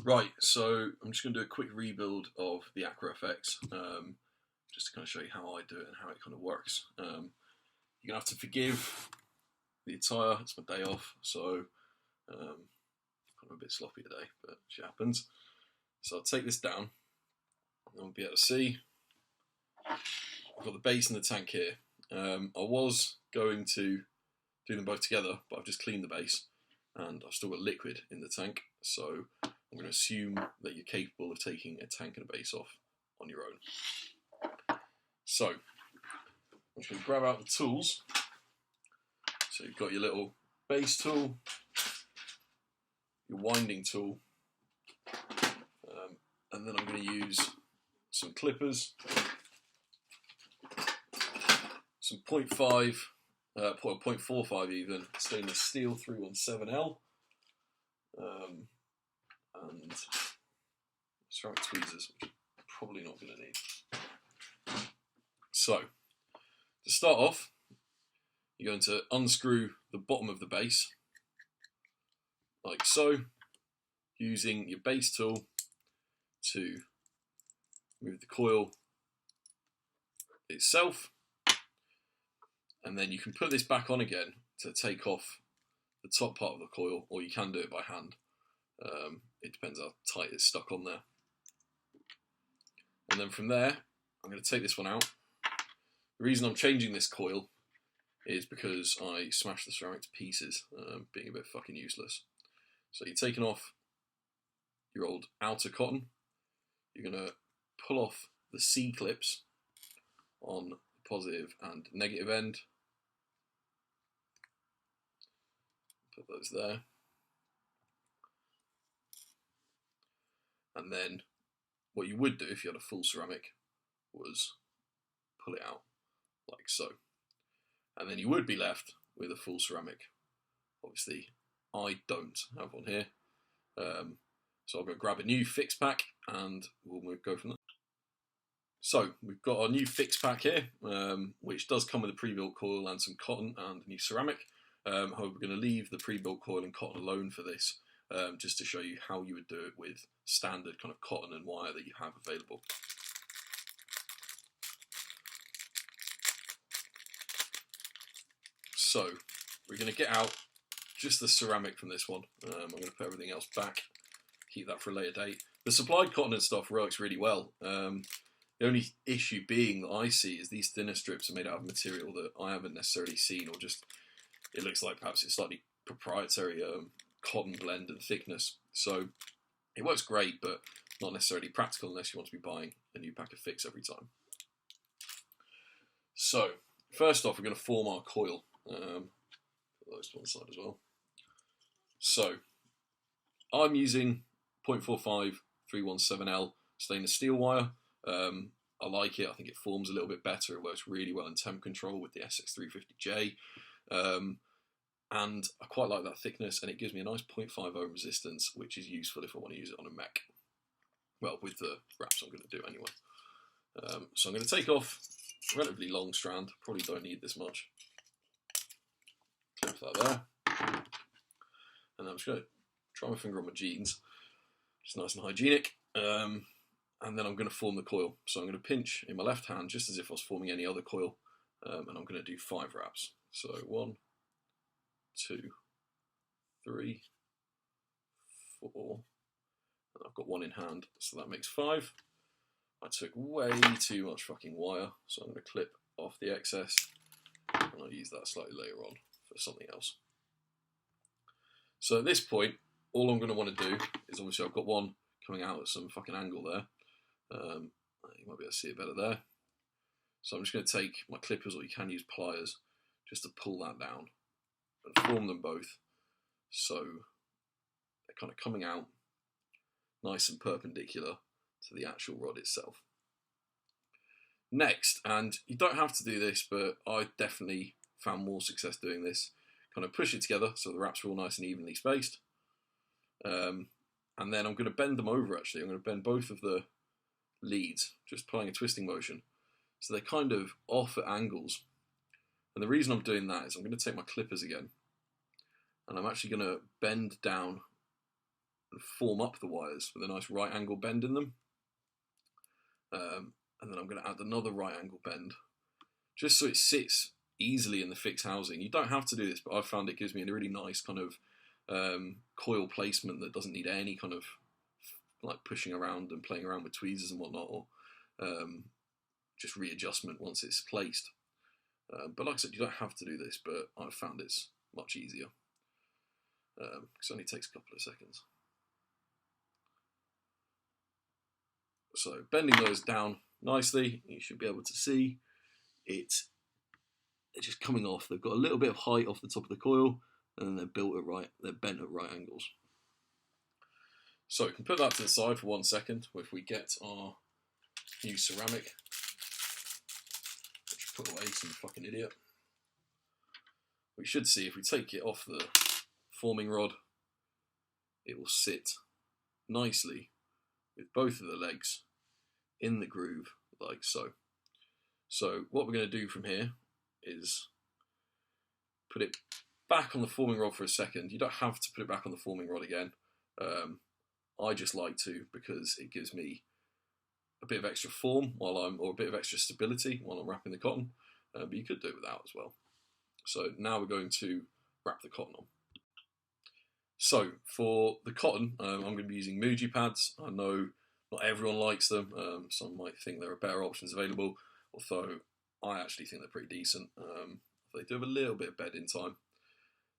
Right, so I'm just going to do a quick rebuild of the Aqua FX, just to kind of show you how I do it and how it kind of works. You're going to have to forgive the attire, it's my day off, so I'm a bit sloppy today, but shit happens. So I'll take this down, and I'll be able to see. I've got the base and the tank here. I was going to do them both together, but I've just cleaned the base, and I've still got liquid in the tank, so I'm going to assume that you're capable of taking a tank and a base off on your own. So, I'm just going to grab out the tools. So you've got your little base tool, your winding tool, and then I'm going to use some clippers, some 0.45 even, stainless steel 317L, and ceramic tweezers, which I'm probably not going to need. So, to start off, you're going to unscrew the bottom of the base, like so, using your base tool to move the coil itself, and then you can put this back on again to take off the top part of the coil, or you can do it by hand. It depends how tight it's stuck on there. And then from there, I'm going to take this one out. The reason I'm changing this coil is because I smashed the ceramic to pieces, being a bit fucking useless. So you're taking off your old outer cotton. You're going to pull off the C-clips on the positive and negative end. Put those there. And then what you would do if you had a full ceramic was pull it out like so. And then you would be left with a full ceramic. Obviously, I don't have one here. So I'm going to grab a new fix pack and we'll go from there. So we've got our new fix pack here, which does come with a pre-built coil and some cotton and a new ceramic. However, we're going to leave the pre-built coil and cotton alone for this, just to show you how you would do it with standard kind of cotton and wire that you have available. So we're going to get out just the ceramic from this one. I'm going to put everything else back, keep that for a later date. The supplied cotton and stuff works really well. The only issue being that I see is these thinner strips are made out of material that I haven't necessarily seen, or just it looks like perhaps it's slightly proprietary cotton blend and thickness. So it works great, but not necessarily practical unless you want to be buying a new pack of fix every time. So first off, we're going to form our coil. Put those to one side as well. So I'm using 0.45 317L stainless steel wire. I like it. I think it forms a little bit better. It works really well in temp control with the SX350J. And I quite like that thickness, and it gives me a nice 0.5 ohm resistance, which is useful if I want to use it on a mech. Well, with the wraps I'm going to do anyway. So I'm going to take off a relatively long strand. Probably don't need this much. Clip that there. And I'm just going to try my finger on my jeans. Just nice and hygienic. And then I'm going to form the coil. So I'm going to pinch in my left hand just as if I was forming any other coil. And I'm going to do 5 wraps. So 1, 2, 3, 4. And I've got 1 in hand, so that makes 5. I took way too much fucking wire, so I'm going to clip off the excess. And I'll use that slightly later on for something else. So at this point, all I'm going to want to do is, obviously I've got one coming out at some fucking angle there. You might be able to see it better there. So I'm just going to take my clippers, or you can use pliers, just to pull that down and form them both so they're kind of coming out nice and perpendicular to the actual rod itself. Next, and you don't have to do this, but I definitely found more success doing this, kind of push it together so the wraps are all nice and evenly spaced. And then I'm going to bend them over actually. I'm going to bend both of the leads, just applying a twisting motion. So they're kind of off at angles. And the reason I'm doing that is I'm going to take my clippers again, and I'm actually going to bend down and form up the wires with a nice right angle bend in them. And then I'm going to add another right angle bend, just so it sits easily in the fixed housing. You don't have to do this, but I've found it gives me a really nice kind of coil placement that doesn't need any kind of like pushing around and playing around with tweezers and whatnot, or just readjustment once it's placed. But like I said, you don't have to do this, but I've found it's much easier. It only takes a couple of seconds. So bending those down nicely, you should be able to see it's just coming off. They've got a little bit of height off the top of the coil, and then they're bent at right angles. So we can put that to the side for 1 second. If we get our new ceramic, which put away, some fucking idiot. We should see if we take it off the forming rod, it will sit nicely with both of the legs in the groove like so. So what we're going to do from here is put it back on the forming rod for a second. You don't have to put it back on the forming rod again. I just like to, because it gives me a bit of extra form or a bit of extra stability while I'm wrapping the cotton. But you could do it without as well. So now we're going to wrap the cotton on. So for the cotton, I'm going to be using Muji pads. I know not everyone likes them. Some might think there are better options available, although I actually think they're pretty decent. They do have a little bit of bedding time.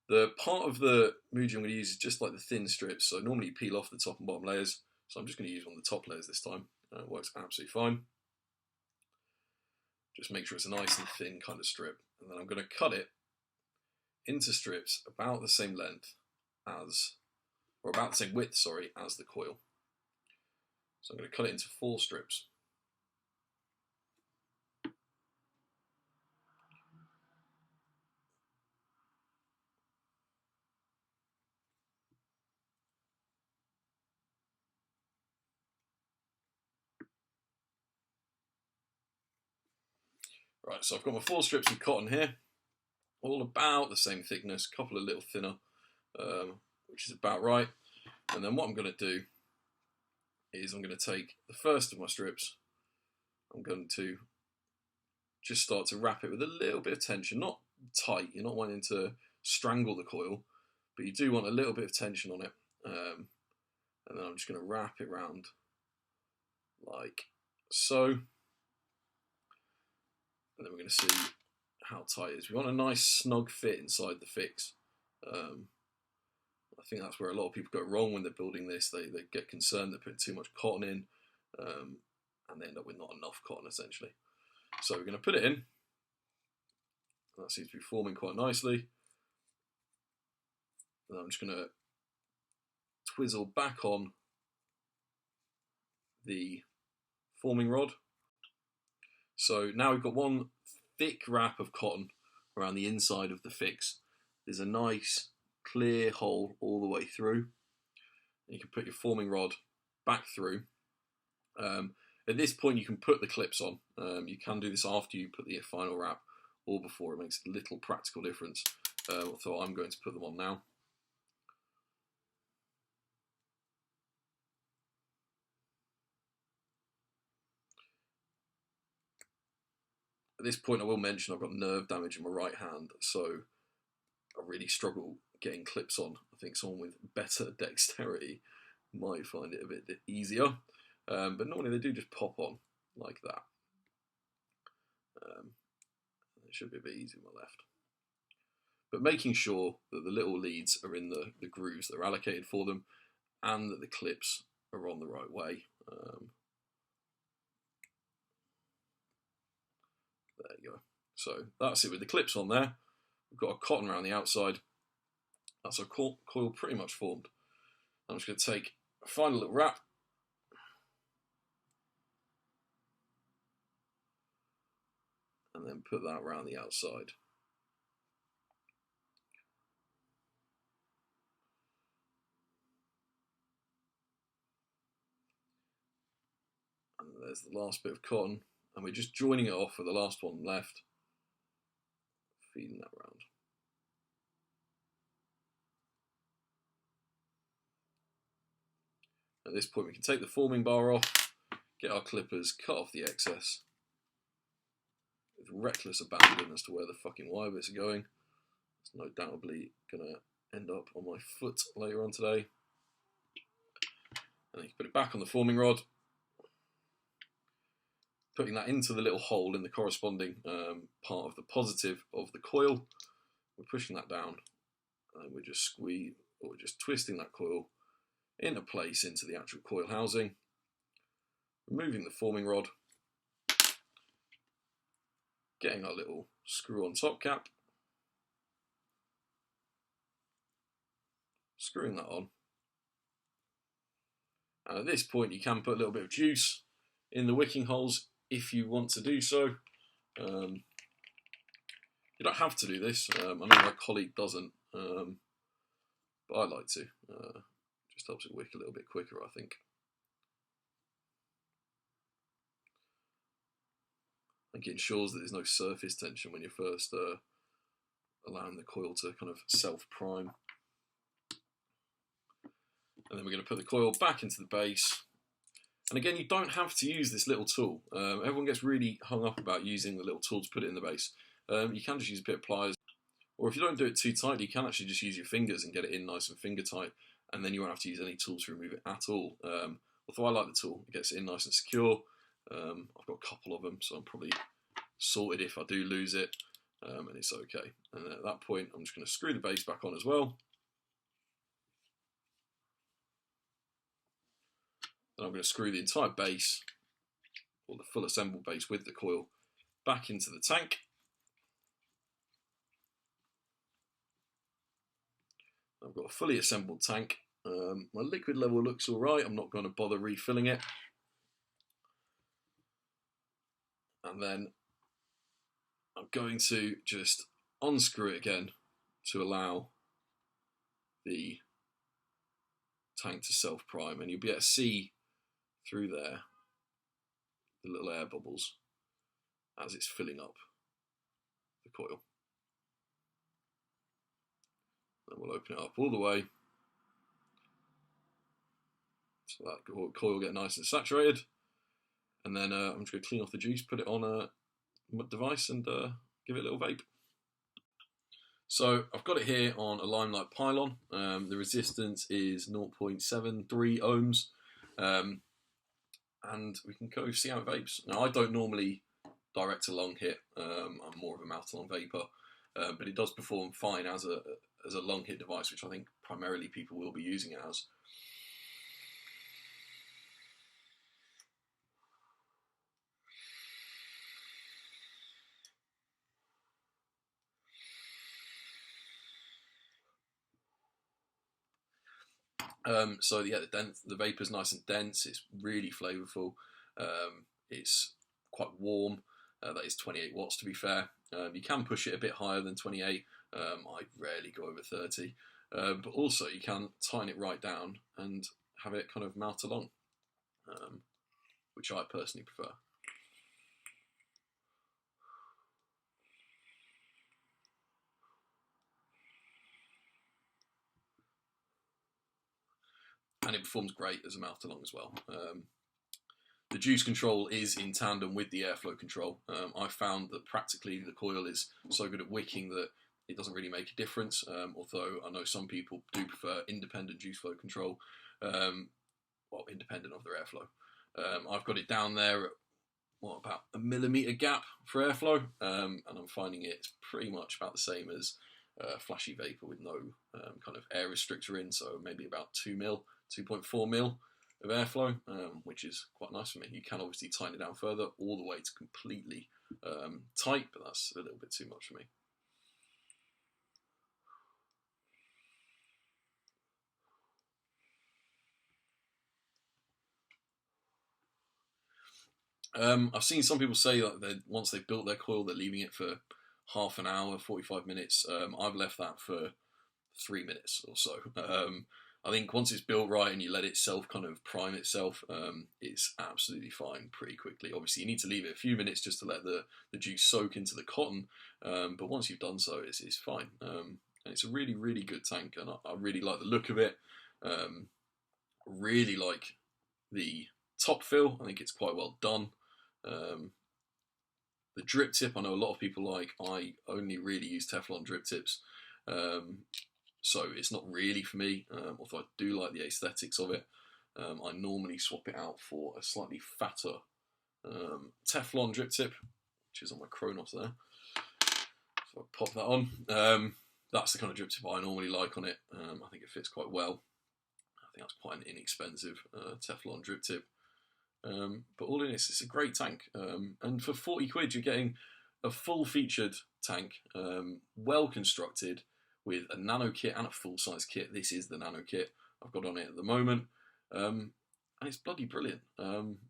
The part of the Muji I'm going to use is just like the thin strips. So normally you peel off the top and bottom layers. So I'm just going to use one of the top layers this time. It works absolutely fine. Just make sure it's a nice and thin kind of strip. And then I'm going to cut it into strips about the same length as, or about the same width, sorry, as the coil. So I'm going to cut it into 4 strips. Right, so I've got my 4 strips of cotton here, all about the same thickness, a couple a little thinner, which is about right. And then what I'm going to do is I'm going to take the first of my strips, I'm going to just start to wrap it with a little bit of tension, not tight, you're not wanting to strangle the coil, but you do want a little bit of tension on it. And then I'm just going to wrap it around like so. And then we're going to see how tight it is. We want a nice snug fit inside the fix. I think that's where a lot of people go wrong when they're building this. They get concerned they're putting too much cotton in, and they end up with not enough cotton essentially. So we're going to put it in. That seems to be forming quite nicely. And I'm just going to twizzle back on the forming rod. So now we've got one thick wrap of cotton around the inside of the fix. There's a nice clear hole all the way through. You can put your forming rod back through. At this point you can put the clips on. You can do this after you put the final wrap or before. It makes little practical difference. So I'm going to put them on now. At this point I will mention I've got nerve damage in my right hand, so I really struggle getting clips on. I think someone with better dexterity might find it a bit easier, but normally they do just pop on like that. It should be a bit easier on my left. But making sure that the little leads are in the grooves that are allocated for them and that the clips are on the right way. There you go. So that's it with the clips on there. We've got a cotton around the outside. That's our coil pretty much formed. I'm just going to take a final little wrap. And then put that around the outside. And there's the last bit of cotton. And we're just joining it off with the last one left. Feeding that round. At this point we can take the forming bar off, get our clippers, cut off the excess with reckless abandon as to where the fucking wire bits are going. It's no doubtably going to end up on my foot later on today. And then you can put it back on the forming rod, putting that into the little hole in the corresponding part of the positive of the coil. We're pushing that down, and we're just twisting that coil into place into the actual coil housing, removing the forming rod, getting our little screw on top cap, screwing that on. And at this point you can put a little bit of juice in the wicking holes if you want to do so. You don't have to do this. I know my colleague doesn't, but I like to. Just helps it wick a little bit quicker, I think. I think it ensures that there's no surface tension when you're first allowing the coil to kind of self-prime. And then we're going to put the coil back into the base. And again, you don't have to use this little tool. Everyone gets really hung up about using the little tool to put it in the base. You can just use a bit of pliers. Or if you don't do it too tightly, you can actually just use your fingers and get it in nice and finger tight. And then you won't have to use any tools to remove it at all. Although I like the tool, it gets it in nice and secure. I've got a couple of them, so I'm probably sorted if I do lose it. And it's okay. And at that point, I'm just going to screw the base back on as well. Then I'm going to screw the entire base, or the full assembled base with the coil, back into the tank. I've got a fully assembled tank. My liquid level looks alright, I'm not going to bother refilling it. And then I'm going to just unscrew it again to allow the tank to self-prime, and you'll be able to see through there the little air bubbles as it's filling up the coil. Then we'll open it up all the way so that coil will get nice and saturated. And then I'm just going to clean off the juice, put it on a device and give it a little vape. So I've got it here on a Limelight pylon. The resistance is 0.73 ohms. And we can go see how it vapes. Now I don't normally direct a lung hit. I'm more of a mouth-to-lung vapor. But it does perform fine as a lung hit device, which I think primarily people will be using it as. So yeah, the vapor's nice and dense. It's really flavourful. It's quite warm. That is 28 watts to be fair. You can push it a bit higher than 28. I rarely go over 30. But also you can tighten it right down and have it kind of mouth to lung, which I personally prefer. And it performs great as a mouth to lung as well. The juice control is in tandem with the airflow control. I found that practically the coil is so good at wicking that it doesn't really make a difference, although I know some people do prefer independent juice flow control, well, independent of their airflow. I've got it down there at, about a millimetre gap for airflow, and I'm finding it's pretty much about the same as flashy vapor with no kind of air restrictor in, so maybe about 2.4 mil of airflow, which is quite nice for me. You can obviously tighten it down further all the way to completely tight, but that's a little bit too much for me. I've seen some people say that once they've built their coil, they're leaving it for half an hour, 45 minutes. I've left that for 3 minutes or so. I think once it's built right and you let it kind of prime itself, it's absolutely fine pretty quickly. Obviously, you need to leave it a few minutes just to let the juice soak into the cotton, but once you've done so, it's fine. And it's a really, really good tank, and I really like the look of it. really like the top fill. I think it's quite well done. The drip tip, I know a lot of people like. I only really use Teflon drip tips, so it's not really for me, although I do like the aesthetics of it. I normally swap it out for a slightly fatter Teflon drip tip, which is on my Kronos there. So I'll pop that on. That's the kind of drip tip I normally like on it. I think it fits quite well. I think that's quite an inexpensive Teflon drip tip. But all in this, it's a great tank. And for 40 quid, you're getting a full featured tank, well constructed, with a nano kit and a full size kit. This is the nano kit I've got on it at the moment. And it's bloody brilliant.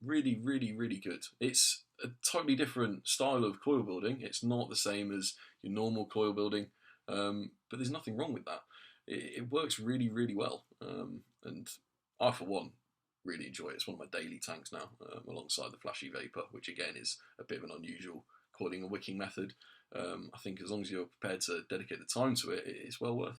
Really, really, really good. It's a totally different style of coil building. It's not the same as your normal coil building, but there's nothing wrong with that. It works really, really well. And I, for one, really enjoy it. It's one of my daily tanks now, alongside the Flashy Vapor, which again is a bit of an unusual coiling and wicking method. I think as long as you're prepared to dedicate the time to it, it's well worth